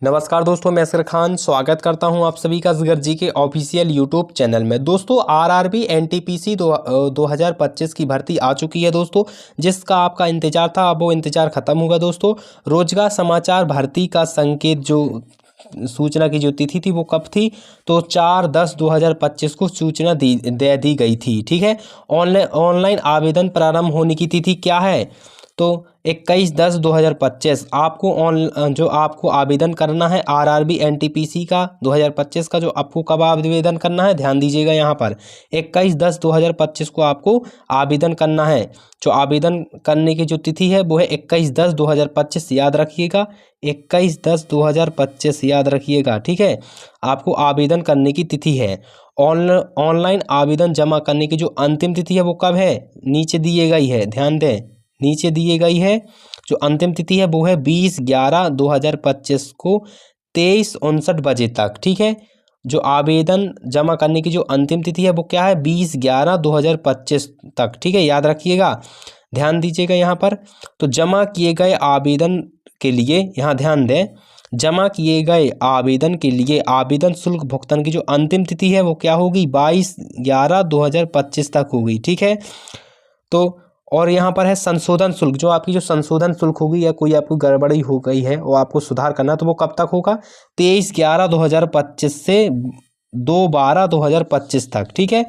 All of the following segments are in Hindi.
नमस्कार दोस्तों, मैं असगर खान स्वागत करता हूं आप सभी का असगर जी के ऑफिशियल यूट्यूब चैनल में। दोस्तों आरआरबी एनटीपीसी 2025 की भर्ती आ चुकी है दोस्तों, जिसका आपका इंतजार था, अब वो इंतजार खत्म होगा दोस्तों। रोजगार समाचार भर्ती का संकेत जो सूचना की जो तिथि थी वो कब थी, तो 4/10/2025 को सूचना दे दी गई थी। ठीक है, ऑनलाइन आवेदन प्रारंभ होने की तिथि क्या है, तो 21/10/2025 आपको जो आपको आवेदन करना है आरआरबी एनटीपीसी का 2025 का, जो आपको कब आवेदन करना है, ध्यान दीजिएगा यहाँ पर 21/10/2025 को आपको आवेदन करना है। जो आवेदन करने की जो तिथि है वो है 21/10/2025, याद रखिएगा 21/10/2025 याद रखिएगा। ठीक है, आपको आवेदन करने की तिथि है। ऑनलाइन आवेदन जमा करने की जो अंतिम तिथि है वो कब है, नीचे दिए गई है, ध्यान दें, नीचे दिए गई है। जो अंतिम तिथि है वो है 20/11/2025 को 23:59 बजे तक। ठीक है, जो आवेदन जमा करने की जो अंतिम तिथि है वो क्या है, 20/11/2025 तक। ठीक है, याद रखिएगा, ध्यान दीजिएगा यहाँ पर। तो जमा किए गए आवेदन के लिए यहाँ ध्यान दें, जमा किए गए आवेदन के लिए आवेदन शुल्क भुगतान की जो अंतिम तिथि है वो क्या होगी, 22/11/2025 तक होगी। ठीक है, तो और यहाँ पर है संशोधन शुल्क, जो आपकी जो संशोधन शुल्क होगी या कोई आपको गड़बड़ी हो गई है वो आपको सुधार करना है, तो वो कब तक होगा, 23/11/2025 से 2/12/2025 तक। ठीक है,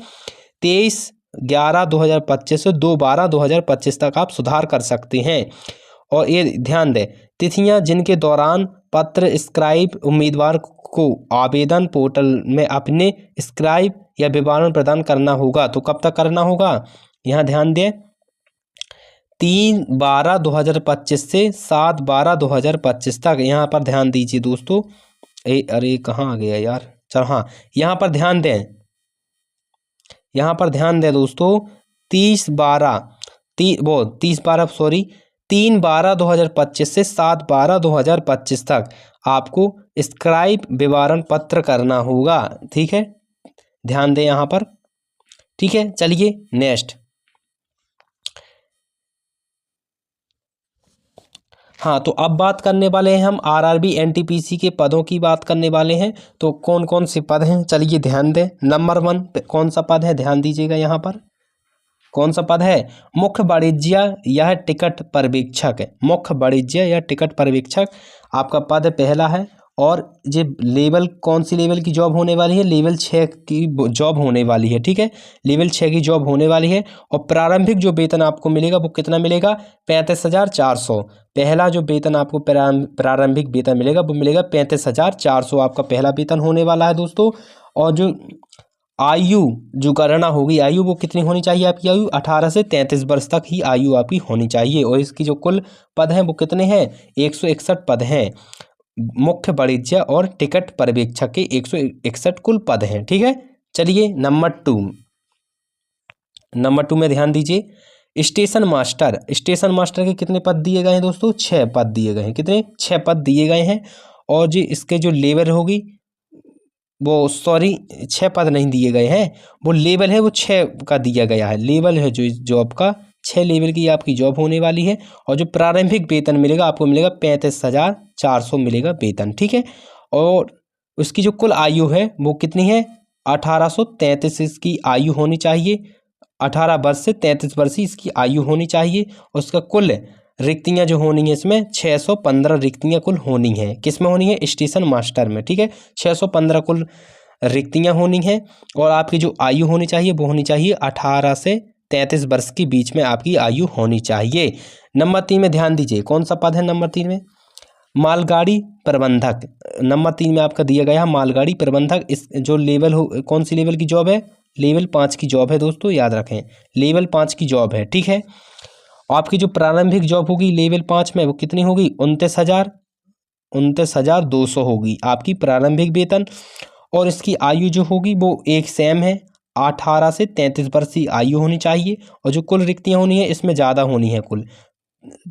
23/11/2025 से 2/12/2025 तक आप सुधार कर सकते हैं। और ये ध्यान दें, तिथियां जिनके दौरान पत्र स्क्राइब उम्मीदवार को आवेदन पोर्टल में अपने स्क्राइब या विवरण प्रदान करना होगा, तो कब तक करना होगा, यहाँ ध्यान दें, 3/12/2025 से 7/12/2025 तक। यहाँ पर ध्यान दीजिए दोस्तों, अरे कहाँ आ गया यार, चलो हाँ, यहाँ पर ध्यान दें, यहाँ पर ध्यान दें दोस्तों, 3/12/2025 से 7/12/2025 तक आपको स्क्राइब विवरण पत्र करना होगा। ठीक है, ध्यान दें यहाँ पर। ठीक है, चलिए नेक्स्ट। हाँ, तो अब बात करने वाले हैं हम आरआरबी एनटीपीसी के पदों की बात करने वाले हैं। तो कौन कौन से पद हैं, चलिए ध्यान दें। नंबर 1 पे कौन सा पद है, ध्यान दीजिएगा यहाँ पर, कौन सा पद है, मुख्य वाणिज्य या टिकट पर्यवेक्षक। मुख्य वाणिज्य या टिकट पर्यवेक्षक आपका पद पहला है। और ये लेवल कौन सी लेवल की जॉब होने वाली है, लेवल 6 की जॉब होने वाली है। ठीक है, लेवल 6 की जॉब होने वाली है। और प्रारंभिक जो वेतन आपको मिलेगा वो कितना मिलेगा, 35,400। पहला जो वेतन आपको प्रारंभिक वेतन मिलेगा वो मिलेगा 35,400, आपका पहला वेतन होने वाला है दोस्तों। और जो आयु जो गणना होगी, आयु वो कितनी होनी चाहिए, आपकी आयु 18 से 33 वर्ष तक ही आयु आपकी होनी चाहिए। और इसकी जो कुल पद हैं वो कितने हैं, 161 पद हैं। मुख्य वाणिज्य और टिकट पर्यवेक्षक के 161 कुल पद हैं। ठीक है, चलिए नंबर 2 में ध्यान दीजिए। स्टेशन मास्टर, स्टेशन मास्टर के कितने पद दिए गए हैं दोस्तों, 6 पद दिए गए हैं। कितने, 6 पद दिए गए हैं। और जी इसके जो लेवल होगी वो, सॉरी 6 पद नहीं दिए गए हैं, वो लेवल है वो 6 का दिया गया है। लेवल है जो इस जॉब का 6 लेवल की आपकी जॉब होने वाली है। और जो प्रारंभिक वेतन मिलेगा आपको मिलेगा 35,400 मिलेगा वेतन। ठीक है, और उसकी जो कुल आयु है वो कितनी है, 1833 इसकी आयु होनी चाहिए। 18 वर्ष से 33 वर्ष ही इसकी आयु होनी चाहिए। और उसका कुल रिक्तियां जो होनी है इसमें 615 रिक्तियां कुल होनी है। किस में होनी है, स्टेशन मास्टर में। ठीक है, 615 कुल रिक्तियां होनी है। और आपकी जो आयु होनी चाहिए वो होनी चाहिए 18 से 33 वर्ष के बीच में आपकी आयु होनी चाहिए। नंबर 3 में ध्यान दीजिए, कौन सा पद है नंबर 3 में, मालगाड़ी प्रबंधक। नंबर 3 में आपका दिया गया है मालगाड़ी प्रबंधक। इस जो लेवल हो, कौन सी लेवल की जॉब है, लेवल 5 की जॉब है दोस्तों, याद रखें लेवल 5 की जॉब है। ठीक है, आपकी जो प्रारंभिक जॉब होगी लेवल 5 में वो कितनी होगी, 29,200 होगी आपकी प्रारंभिक वेतन। और इसकी आयु जो होगी वो एक सेम है, 18 से 33 वर्ष की आयु होनी चाहिए। और जो कुल रिक्तियां होनी है इसमें ज़्यादा होनी है, कुल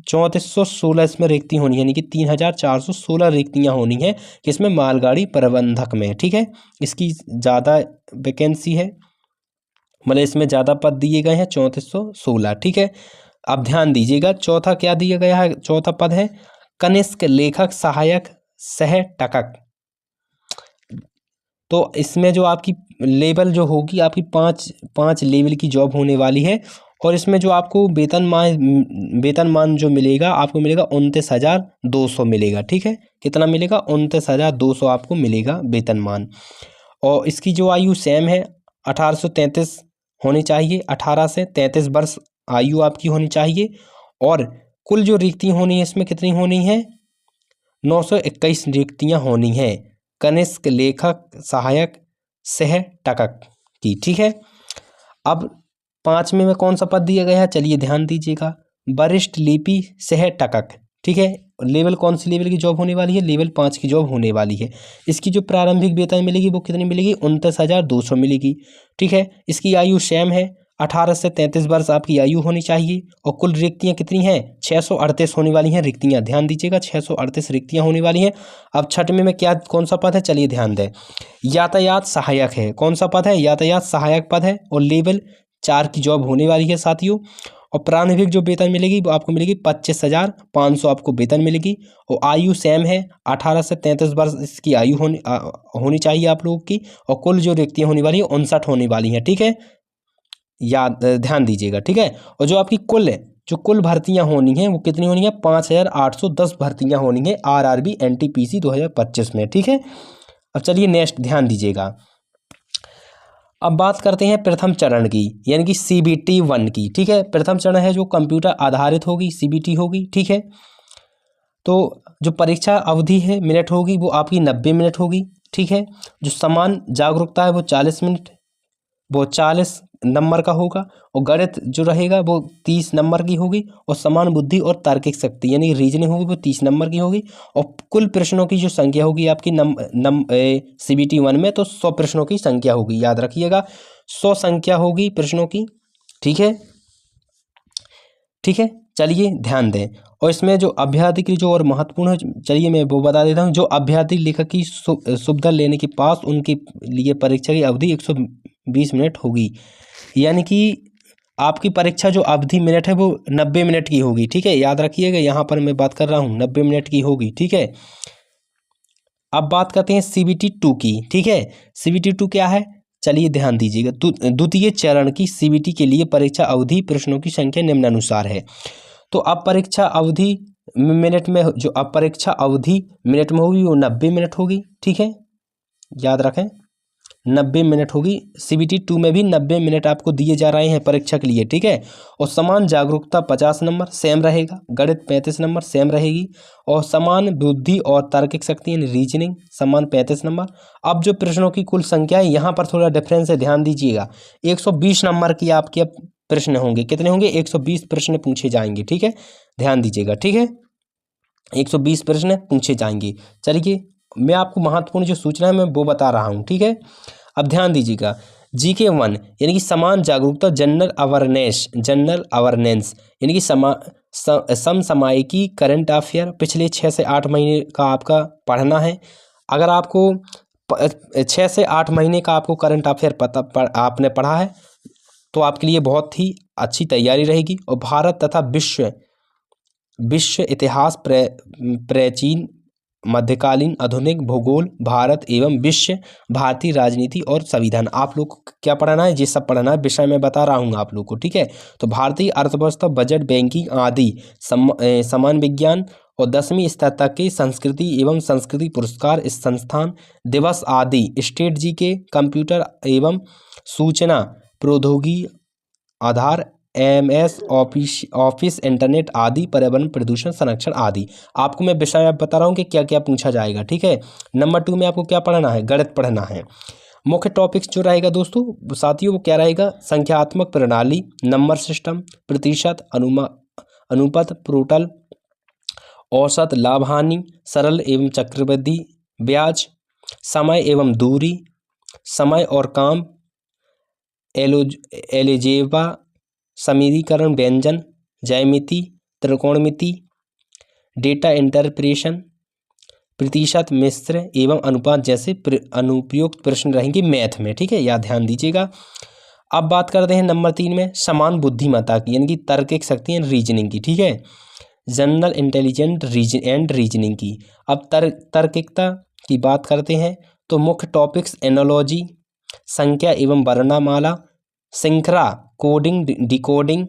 3416 इसमें रिक्ति होनी है, यानी कि 3,416 रिक्तियां होनी है किसमें, मालगाड़ी प्रबंधक में। ठीक है, इसकी ज़्यादा वैकेंसी है, मतलब इसमें ज़्यादा पद दिए गए हैं 3416। ठीक है, अब ध्यान दीजिएगा, चौथा क्या दिया गया है, चौथा पद है कनिष्क लेखक सहायक सह टकक। तो इसमें जो आपकी लेवल जो होगी आपकी पाँच लेवल की जॉब होने वाली है। और इसमें जो आपको वेतनमान जो मिलेगा आपको मिलेगा 29,200 मिलेगा। ठीक है, कितना मिलेगा? 29,200 आपको मिलेगा वेतनमान। और इसकी जो आयु सेम है 1833 होनी चाहिए, 18 से 33 वर्ष आयु आपकी होनी चाहिए। और कुल जो रिक्तियाँ होनी है इसमें कितनी होनी है? 921 रिक्तियाँ होनी है कनिष्क लेखक सहायक सह टकक की। ठीक है, अब 5वें में कौन सा पद दिया गया है? चलिए ध्यान दीजिएगा, वरिष्ठ लिपि सह टकक। ठीक है, लेवल कौन सी लेवल की जॉब होने वाली है? लेवल 5 की जॉब होने वाली है। इसकी जो प्रारंभिक वेतन मिलेगी वो कितनी मिलेगी? 29,200 मिलेगी। ठीक है, इसकी आयु सेम है, 18 से 33 वर्ष आपकी आयु होनी चाहिए। और कुल रिक्तियाँ कितनी हैं? 638 होने वाली हैं रिक्तियाँ। ध्यान दीजिएगा, 638 रिक्तियाँ होने वाली हैं। अब 6वें में क्या कौन सा पद है? चलिए ध्यान दें, यातायात सहायक है। कौन सा पद है? यातायात सहायक पद है। और लेवल 4 की जॉब होने वाली है साथियों। और प्रारंभिक जो वेतन मिलेगी वो आपको मिलेगी 25,500 आपको वेतन मिलेगी। और आयु सेम है, 18 से 33 वर्ष इसकी आयु होनी चाहिए आप लोगों की। और कुल जो रिक्तियाँ होने वाली है 59 होने वाली हैं। ठीक है, याद ध्यान दीजिएगा। ठीक है, और जो आपकी कुल भर्तियां होनी हैं वो कितनी होनी है? 5,810 भर्तियां होनी है आरआरबी एनटीपीसी 2025 में। ठीक है, अब चलिए नेक्स्ट ध्यान दीजिएगा। अब बात करते हैं प्रथम चरण की, यानी कि CBT 1 की। ठीक है, प्रथम चरण है जो कंप्यूटर आधारित होगी, CBT होगी। ठीक है, तो जो परीक्षा अवधि है मिनट होगी वो आपकी 90 मिनट होगी। ठीक है, जो समान जागरूकता है वो 40 मिनट, वो 40 नंबर का होगा। और गणित जो रहेगा वो 30 नंबर की होगी। और समान बुद्धि और तार्किक शक्ति यानी रीजनिंग होगी वो 30 नंबर की होगी। और कुल प्रश्नों की जो संख्या होगी आपकी CBT 1 में तो 100 प्रश्नों की संख्या होगी। याद रखिएगा, 100 संख्या होगी प्रश्नों की। ठीक है, ठीक है, चलिए ध्यान दें। और इसमें जो अभ्यर्थी की जो और महत्वपूर्ण है, चलिए मैं वो बता देता हूँ। जो अभ्यर्थी लेखक की सुविधा लेने के पास उनके लिए परीक्षा की अवधि 120 मिनट होगी। यानी कि आपकी परीक्षा जो अवधि मिनट है वो 90 मिनट की होगी। ठीक है, याद रखिएगा, यहाँ पर मैं बात कर रहा हूँ 90 मिनट की होगी। ठीक है, अब बात करते हैं CBT 2 की। ठीक है, CBT 2 क्या है? चलिए ध्यान दीजिएगा, द्वितीय चरण की CBT के लिए परीक्षा अवधि प्रश्नों की संख्या निम्नानुसार है। तो अब परीक्षा अवधि मिनट में, जो अब परीक्षा अवधि मिनट में होगी वो 90 मिनट होगी। ठीक है, याद रखें 90 मिनट होगी। CBT 2 में भी 90 मिनट आपको दिए जा रहे हैं परीक्षा के लिए। ठीक है, और समान जागरूकता 50 नंबर सेम रहेगा, गणित 35 नंबर सेम रहेगी। और समान बुद्धि और तार्किक शक्ति यानी रीजनिंग समान 35 नंबर। अब जो प्रश्नों की कुल संख्या है यहाँ पर थोड़ा डिफरेंस है, ध्यान दीजिएगा। 120 नंबर की आपके प्रश्न होंगे। कितने होंगे? 120 प्रश्न पूछे जाएंगे। ठीक है, ध्यान दीजिएगा। ठीक है, 120 प्रश्न पूछे जाएंगे। चलिए मैं आपको महत्वपूर्ण जो सूचना है मैं वो बता रहा हूँ। ठीक है, अब ध्यान दीजिएगा। GK 1 यानी कि समान जागरूकता जनरल अवेयरनेस यानी कि समसामयिकी करंट अफेयर पिछले 6 से 8 महीने का आपका पढ़ना है। अगर आपको 6 से 8 महीने का आपको करंट अफेयर आपने पढ़ा है तो आपके लिए बहुत ही अच्छी तैयारी रहेगी। और भारत तथा विश्व इतिहास, प्राचीन मध्यकालीन आधुनिक भूगोल, भारत एवं विश्व, भारतीय राजनीति और संविधान, आप लोग को क्या पढ़ना है? ये सब पढ़ना है, विषय मैं बता रहा हूँ आप लोग को। ठीक है, तो भारतीय अर्थव्यवस्था, बजट, बैंकिंग आदि, समान विज्ञान और 10वीं स्तर तक की संस्कृति एवं संस्कृति पुरस्कार, इस संस्थान दिवस आदि, स्टेट GK, कंप्यूटर एवं सूचना प्रौद्योगिकी आधार, MS ऑफिस इंटरनेट आदि, पर्यावरण प्रदूषण संरक्षण आदि। आपको मैं विषय बता रहा हूँ कि क्या क्या पूछा जाएगा। ठीक है, नंबर 2 में आपको क्या पढ़ना है? गणित पढ़ना है। मुख्य टॉपिक्स जो रहेगा दोस्तों साथियों वो क्या रहेगा? संख्यात्मक प्रणाली, नंबर सिस्टम, प्रतिशत, अनुपात, टोटल, औसत, लाभ हानि, सरल एवं चक्रवृद्धि ब्याज, समय एवं दूरी, समय और काम, एलजेब्रा, समीकरण, व्यंजन, ज्यामिति, त्रिकोणमिति, डेटा इंटरप्रेशन, प्रतिशत, मिश्र एवं अनुपात जैसे अनुप्रयुक्त प्रश्न रहेंगे मैथ में। ठीक है, याद ध्यान दीजिएगा। अब बात करते हैं नंबर 3 में समान बुद्धिमत्ता की यानी कि तार्किक शक्ति एंड रीजनिंग की। ठीक है, जनरल इंटेलिजेंट एंड रीजनिंग की। अब तार्किकता की बात करते हैं तो मुख्य टॉपिक्स एनालॉजी, संख्या एवं वर्णमाला, श्रृंखला, कोडिंग डिकोडिंग,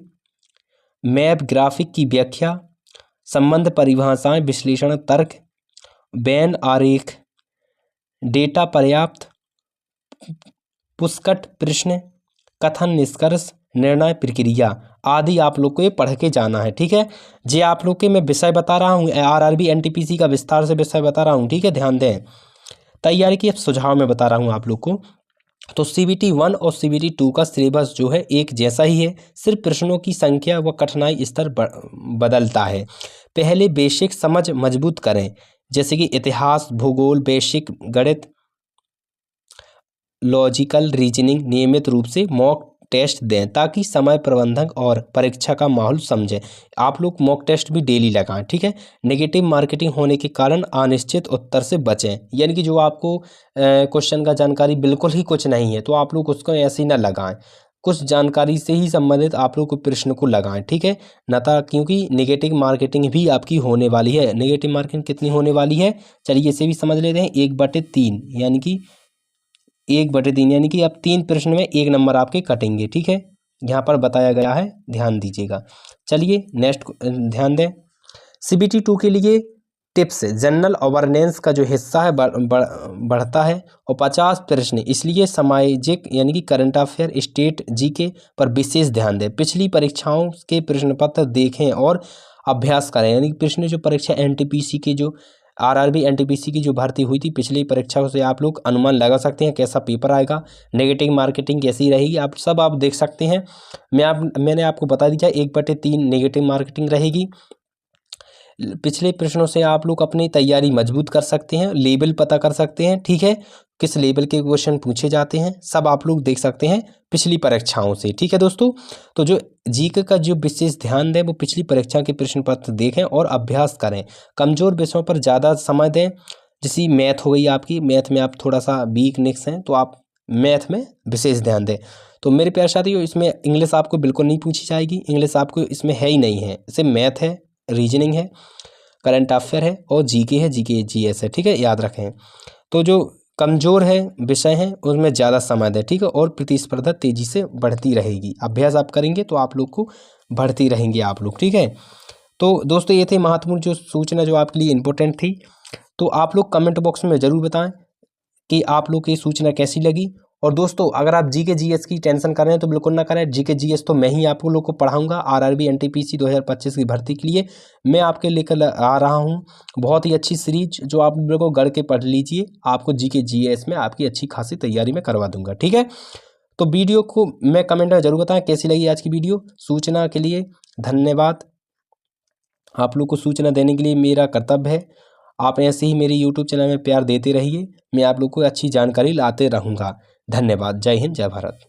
मैप ग्राफिक की व्याख्या, संबंध परिभाषाएं, विश्लेषण तर्क, वेन आरेख, डेटा पर्याप्त, पुष्कट प्रश्न, कथन निष्कर्ष, निर्णय प्रक्रिया आदि आप लोग को ये पढ़ के जाना है। ठीक है, जे आप लोग के मैं विषय बता रहा हूँ, आरआरबी एनटीपीसी का विस्तार से विषय बता रहा हूँ। ठीक है, ध्यान दें। तैयारी के सुझाव में बता रहा हूँ आप लोग को। तो CBT 1 और CBT 2 का सिलेबस जो है एक जैसा ही है, सिर्फ प्रश्नों की संख्या व कठिनाई स्तर बदलता है। पहले बेसिक समझ मजबूत करें, जैसे कि इतिहास, भूगोल, बेसिक गणित, लॉजिकल रीजनिंग। नियमित रूप से मॉक टेस्ट दें ताकि समय प्रबंधन और परीक्षा का माहौल समझें। आप लोग मॉक टेस्ट भी डेली लगाएं। ठीक है, नेगेटिव मार्केटिंग होने के कारण अनिश्चित उत्तर से बचें, यानी कि जो आपको क्वेश्चन का जानकारी बिल्कुल ही कुछ नहीं है तो आप लोग उसको ऐसे ही ना लगाएं, कुछ जानकारी से ही संबंधित आप लोग को प्रश्न को लगाएं। ठीक है, नता क्योंकि नेगेटिव मार्केटिंग भी आपकी होने वाली है। नेगेटिव मार्केटिंग कितनी होने वाली है, चलिए इसे भी समझ लेते हैं। 1/3 यानी कि 1/3 यानी कि अब 3 प्रश्न में 1 नंबर आपके कटेंगे। ठीक है, यहाँ पर बताया गया है, ध्यान दीजिएगा। चलिए नेक्स्ट ध्यान दें। CBT 2 के लिए टिप्स, जनरल अवेयरनेस का जो हिस्सा है बढ़ता है और 50 प्रश्न, इसलिए सामाजिक यानी कि करंट अफेयर, स्टेट, जीके पर विशेष ध्यान दें। पिछली परीक्षाओं के प्रश्न पत्र देखें और अभ्यास करें, यानी कि पिछले जो परीक्षा एनटीपीसी के जो आरआरबी एनटीपीसी की जो भर्ती हुई थी पिछली परीक्षाओं से आप लोग अनुमान लगा सकते हैं कैसा पेपर आएगा, नेगेटिव मार्केटिंग कैसी रहेगी, आप सब आप देख सकते हैं। मैंने आपको बता दिया 1/3 नेगेटिव मार्केटिंग रहेगी। पिछले प्रश्नों से आप लोग अपनी तैयारी मजबूत कर सकते हैं, लेवल पता कर सकते हैं। ठीक है, किस लेवल के क्वेश्चन पूछे जाते हैं सब आप लोग देख सकते हैं पिछली परीक्षाओं से। ठीक है दोस्तों, तो जो जीके का जो विशेष ध्यान दें वो पिछली परीक्षा के प्रश्न पत्र देखें और अभ्यास करें। कमजोर विषयों पर ज़्यादा समय दें, जैसे मैथ हो गई आपकी, मैथ में आप थोड़ा सा वीकनेस हैं तो आप मैथ में विशेष ध्यान दें। तो मेरे प्यारे साथियों, इसमें इंग्लिश आपको बिल्कुल नहीं पूछी जाएगी, इंग्लिश आपको इसमें है ही नहीं है। सिर्फ मैथ है, रीजनिंग है, करंट अफेयर है और जीके है, जीके जीएस है। ठीक है, याद रखें। तो जो कमज़ोर है विषय हैं उसमें ज़्यादा समय दें। ठीक है, और प्रतिस्पर्धा तेज़ी से बढ़ती रहेगी, अभ्यास आप करेंगे तो आप लोग को बढ़ती रहेंगे आप लोग। ठीक है, तो दोस्तों ये थे महत्वपूर्ण जो सूचना जो आपके लिए इम्पोर्टेंट थी। तो आप लोग कमेंट बॉक्स में ज़रूर बताएं कि आप लोग की सूचना कैसी लगी। और दोस्तों अगर आप जीके जीएस की टेंशन कर रहे हैं तो बिल्कुल ना करें, जीके जीएस तो मैं ही आप लोग को पढ़ाऊंगा। आरआरबी एनटीपीसी 2025 की भर्ती के लिए मैं आपके लेकर आ रहा हूं बहुत ही अच्छी सीरीज, जो आप लोग को गढ़ के पढ़ लीजिए, आपको जीके जीएस में आपकी अच्छी खासी तैयारी में करवा दूंगा। ठीक है, तो वीडियो को मैं कमेंट में ज़रूर बताएं कैसी लगी आज की वीडियो। सूचना के लिए धन्यवाद, आप लोग को सूचना देने के लिए मेरा कर्तव्य है। आप ऐसे ही मेरे YouTube चैनल में प्यार देते रहिए, मैं आप लोग को अच्छी जानकारी लाते रहूँगा। धन्यवाद, जय हिंद, जय भारत।